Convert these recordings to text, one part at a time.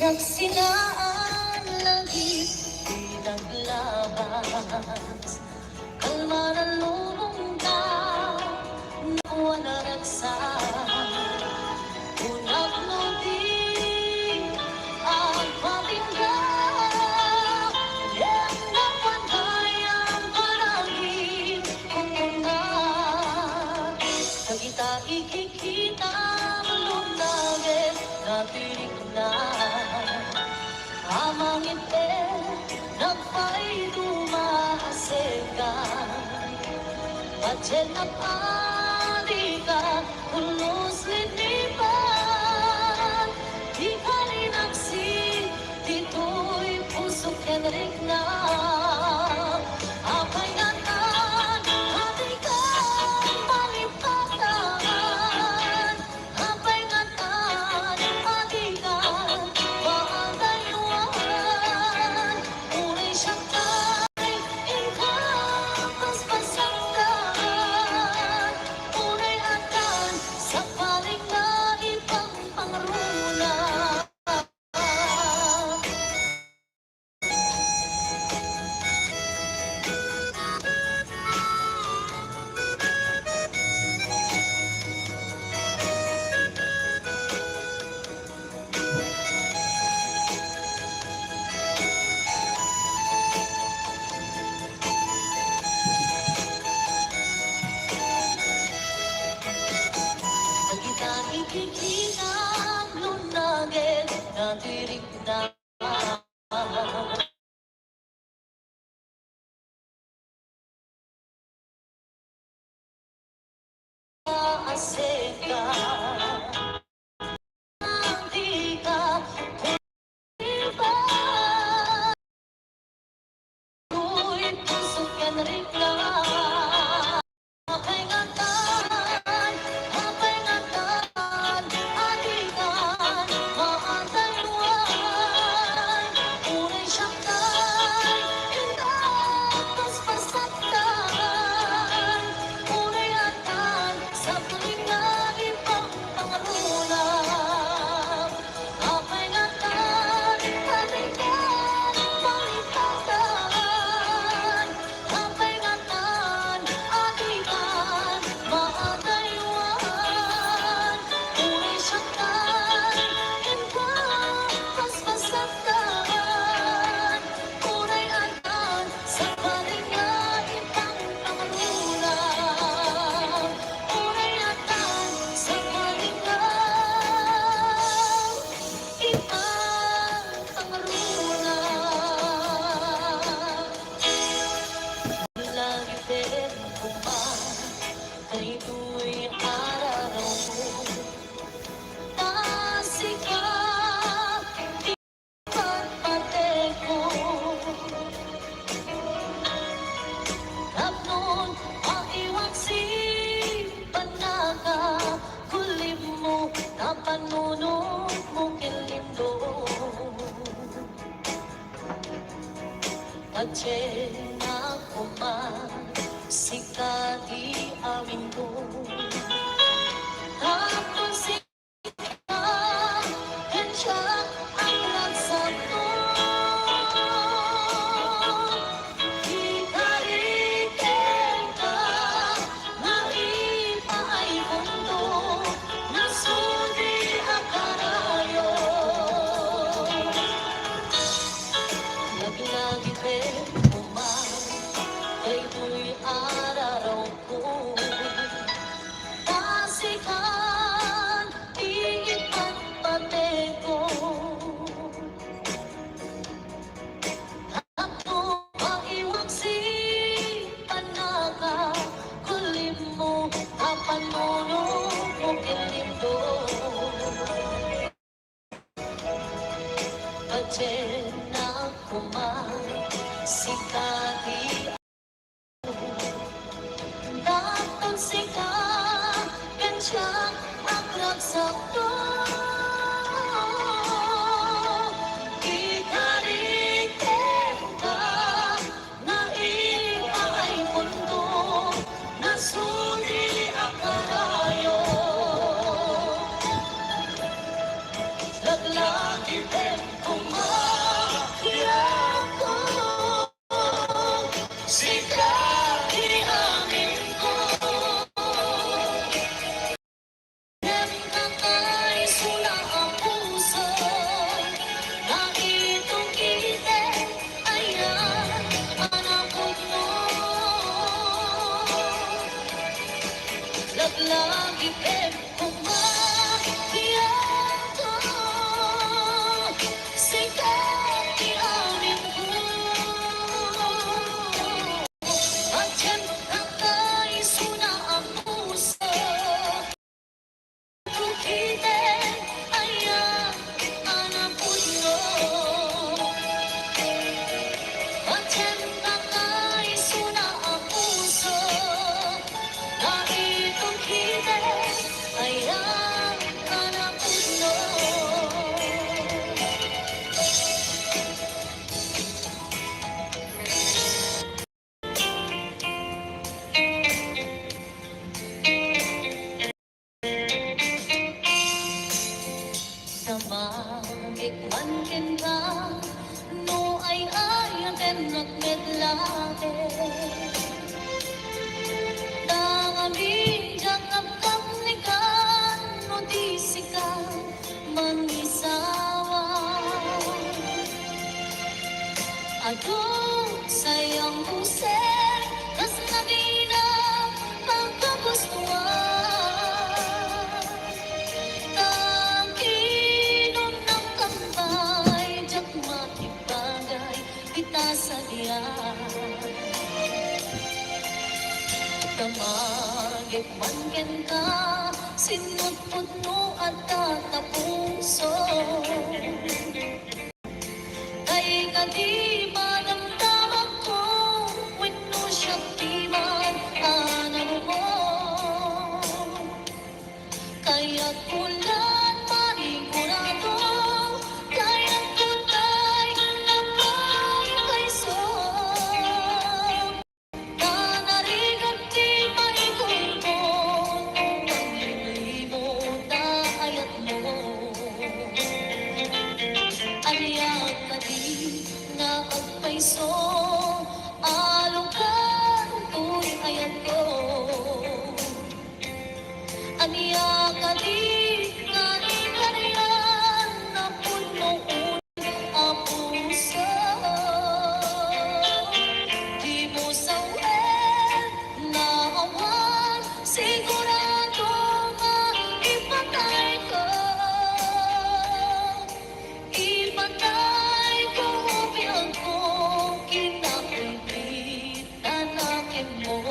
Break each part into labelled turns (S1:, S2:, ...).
S1: Nagsinaan langit, di naglabas. Kalma na lumungga, nakuha na ragsak. Unang nudi, ang patinggan. Yang napantay ang palagi kong unat. Sa kita ikikita, malunagin, natinig na. Amang ite, nagpa'y dumahasegan. Pacel na padika, ulos linipan. Di ka linagsi, dito'y pusok kenrik na. Apay ngatan, hatikan, palipatan. Apay ngatan, hatikan, paagayuan. Unay siyang tayo, ingkang paspasangan. Unay atan, sa paling na ibang pangruna. Kita ikikita, lunagin, natirig na. Aseka, di ka iba. Ako'y pusok yan rin na. Apay ngatan, adikan, maatayuan. Unay siyang tay, indang paspasaktan. Unay atan, sa palingan ibang pangaruna. Apay ngatan, adikan, palipatan. Apay ngatan, adikan, maatayuan. Unay siyang tay, indang paspasaktan. Unay atan, sa palingan ibang pangaruna. Unay atan, sa palingan ibang pangaruna. Lagi din kumain, kay ito'y araw mo. Tasikap, ipagpate ko. Tapnon, maiwang si panaka. Kulim mo, napanunod mo kilindo. Pacel na kuman, sikadi awin ko. Tapos sika, hensya ang nagsato. Ikarikin ka, naipa ay mundo, nasudi ang karayo. Lagi-lagi din kumain, kay ito'y araw ko. Tasikan, ipagpate ko. Ako maiwag si panaka. Kulim mo, kapanuno mo kilindo. Pacel na kumain, sikadi. Tapos sika, gensya ang nagsakto. Ikarikin ka, naipa ay mundo, nasudi ang karayo. Laglagi din magipim kumakiyato sikat di amin ko Macam kakay suna ang puso Kukiten ayang anak puno Macam kakay suna ang puso Kahit kukiten ayang anak puno Samagikman ken ka no ay ayaken nagmedlate Dangamin jangap kamnikan no di sikan mangisawa Aduh sayang busen kas nabina pagkagustuhan Tangkinom ng kambay, diyak makibagay, kita sa diyan. Kamagit man ken ka, sinutput mo at tatapuso. Kay kadi madamdaman ko, wenno siya di man anam mo. Kaya't ulan manigurado Kaya't tutay napay kayso Nanarigat di maigulmo Nung maglilibo na ayat mo Aliyak ka di nga agpayso Along ka tuloy ayat ko Aniya ka di nga ikariyan na puno ang puso Di mo sawin na awan sigurado nga ipatay ko Ipatay ko bilang ko kinapipit tanakin mo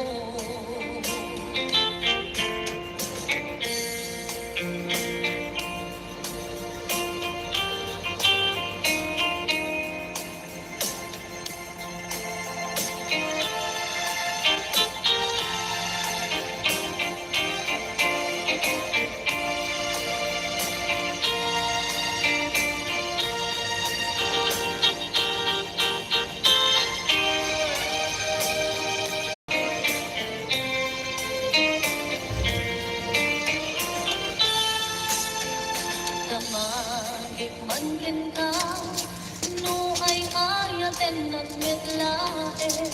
S1: Kamagikman ken ka no ay ayaten nagmetlaen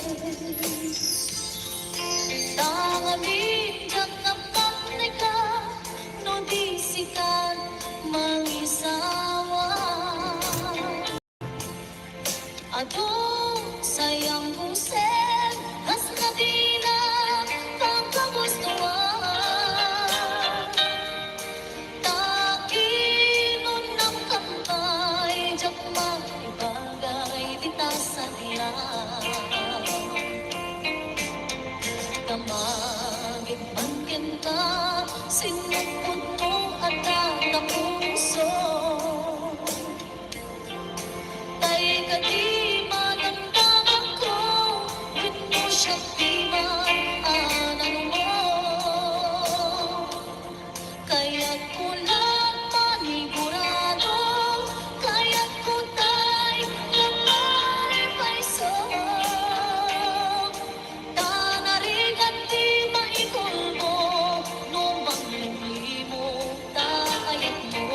S1: Tangamin jangap kamnika no di sikat mangisawa Aduh sayang busen kas nadina pagkagustuhan Takinon ng kambay, diyak makibagay, di ta sa diyan. Kamagit man ken ka, sinupot mo at tatapuso. Tay ka di madamdaman ko, wenno siya di man anang mo. Kaya't ulan manigurado Kaya't kutay kapay paiso Tanarigat di maigulmo No manglilimo ta ayat mo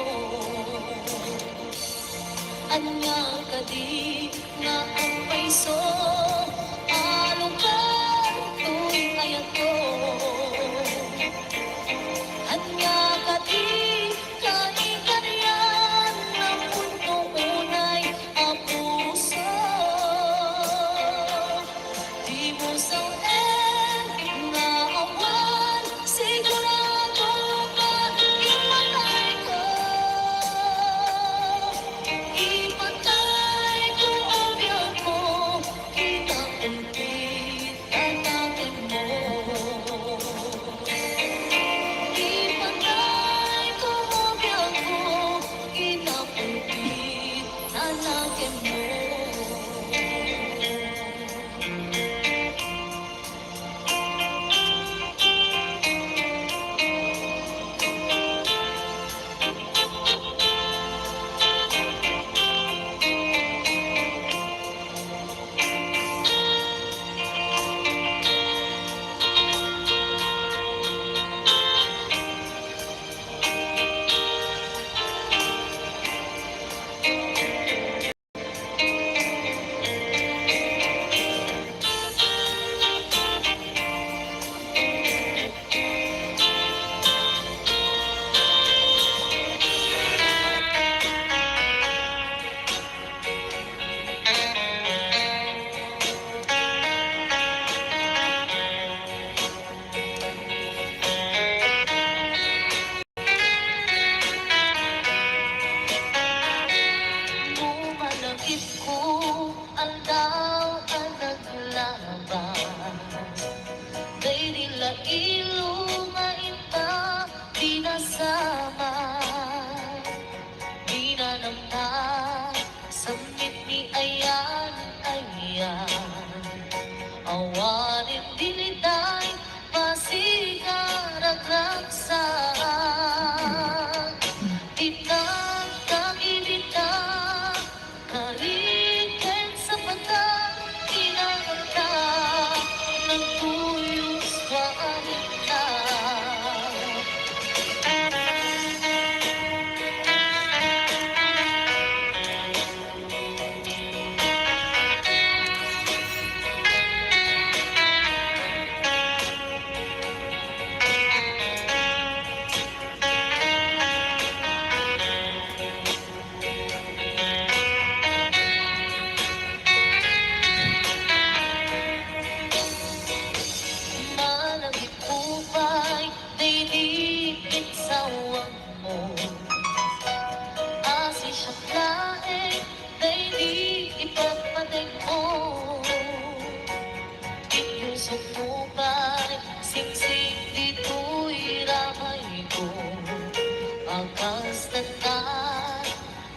S1: Akas tatat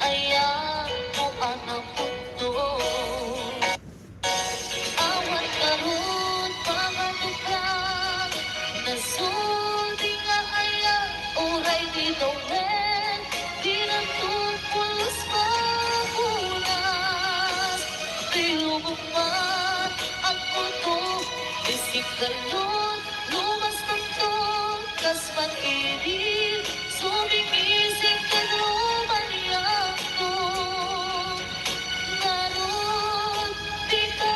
S1: ayang mo anak mundo. Awat karun pangatukang nasulti nga ayang uray di domen di nagtupulos mapunas tilubungan ang puto isikalun lumas tungtong kas panibig sumimising ka luman yakto naroon di ka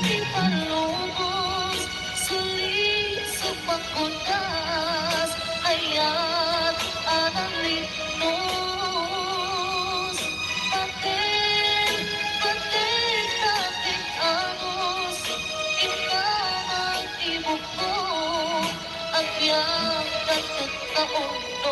S1: ipalubos sulit sa pagkunas ayat anang linos paten paten natin anos ikaw ang ibig ko agyang katagkaundos.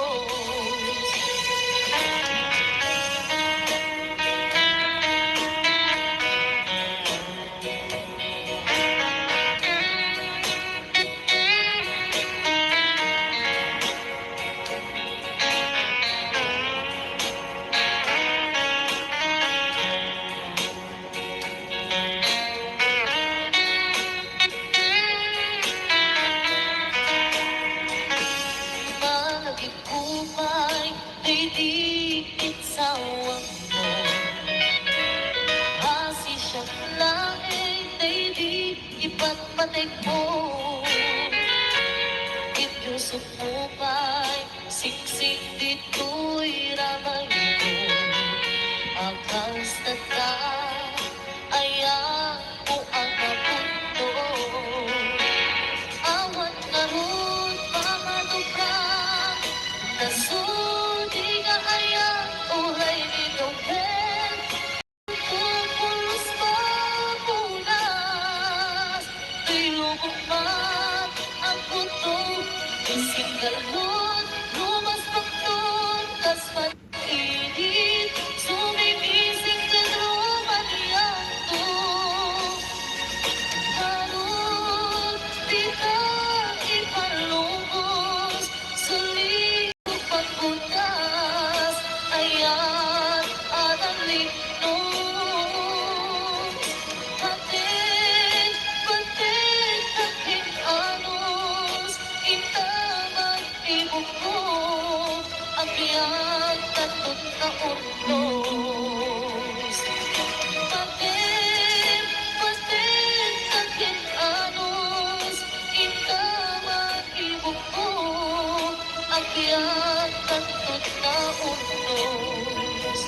S1: Magigumay, didikit sa wangno. Hasi siyang laing, di ipatpatig mo. Ito sumupay, siksik dito'y ramay mo. Akas tata, ayang mo ang napundo. Awat karun pangatukang nasulti nga ayang uray ni domen tupulos mapunas tilubong mat ang puto isigalon lumas pagton kas paninit sumimising ka luman yakto harun di ka ipalubos sulit pagkunas ayan anang linos paten paten takin anos itamang ibig ko agyang tatut na undos paten paten takin anos itamang ibig ko agyang tatut na undos.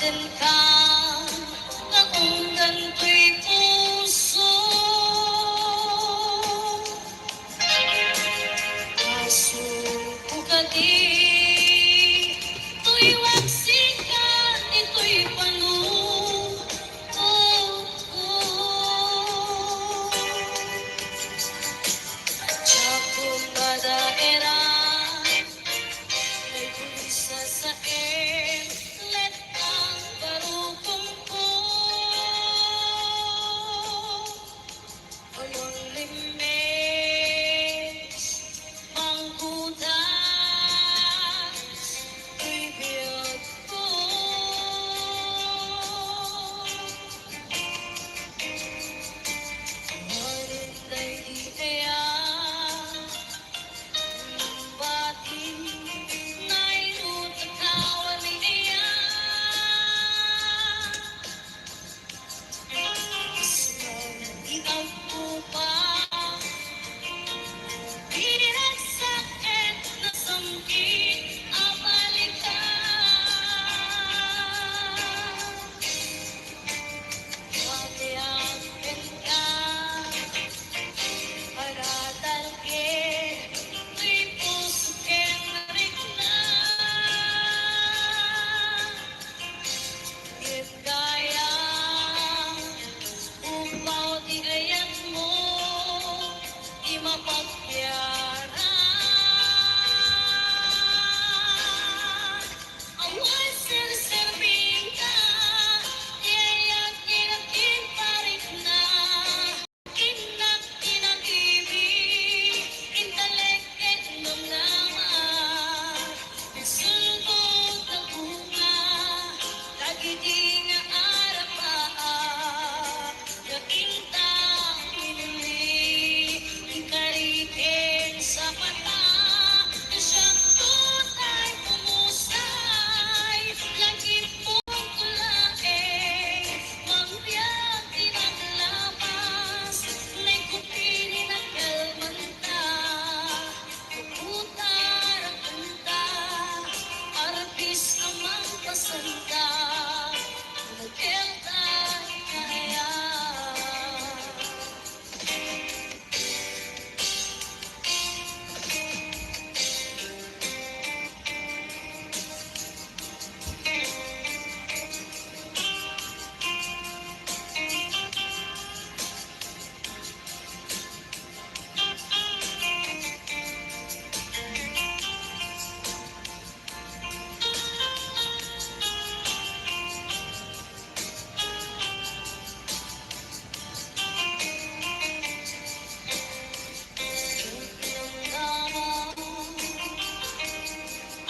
S1: Awaten ka nga kung ganito'y puso. Kaso ka di, to'y waksikan, ito'y panuto. Tsakong kadaera, may bulisa sa let ang barukong ko. Olong limes, mangkudas, bibiyag ko. Marinday di kaya, batin, nainut at kawali iya. Isang ikaw po pa, dinagsaket na sangkit ang balikan. Papayagan ka, para talgin, to'y puso keng narigla. Di kaya, upaw di gayat mo, di mapagyaran. Awan sir-serving ka, iyayak inakin parik na. Inak inag-ibig, intalek et namnaman. Nagsulbog na bunga, tagidi nga arapaan. Nagintang pinuli, ikaritin sa mata. Nasyang tutay pumusay, langit pong kulaeng, mangbiyak tinaglapas, na'y kupili na kalmanta. Puputar ang kanta, arapis amang pasanta, nagkelta kaya.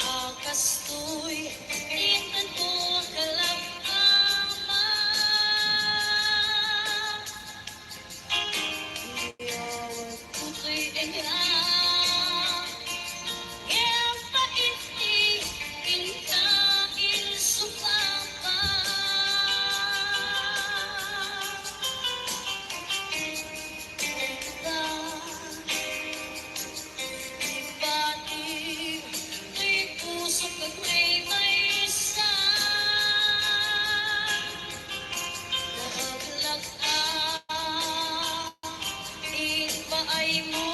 S1: Akastoy, itan ko ang kalapama. Iyawag puto'y engrang, iyang paiti, inkain sumapa. Ibating, to'y pusok at may isa. Nahaglag ipaay mo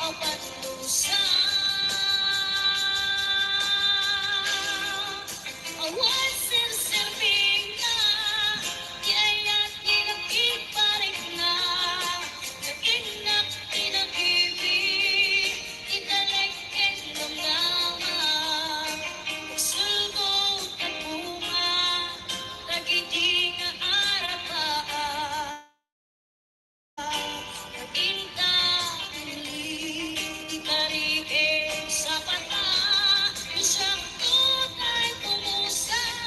S1: ang patlusa. Awan sir-serving na, iyayak inakiparik na. Naginak inag-ibig, intalek et namnaman. Pagsulbog at bunga, tagidi nga arapaan. Naginta pinili, ikariin sa mata. Nasyang tutay pumusay,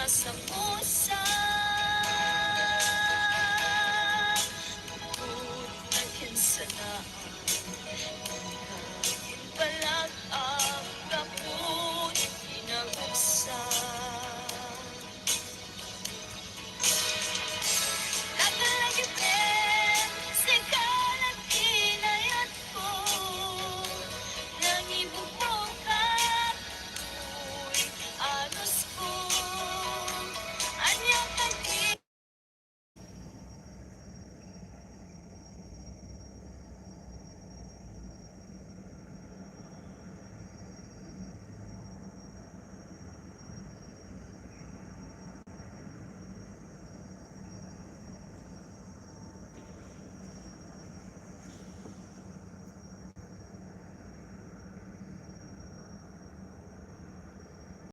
S1: sa pusa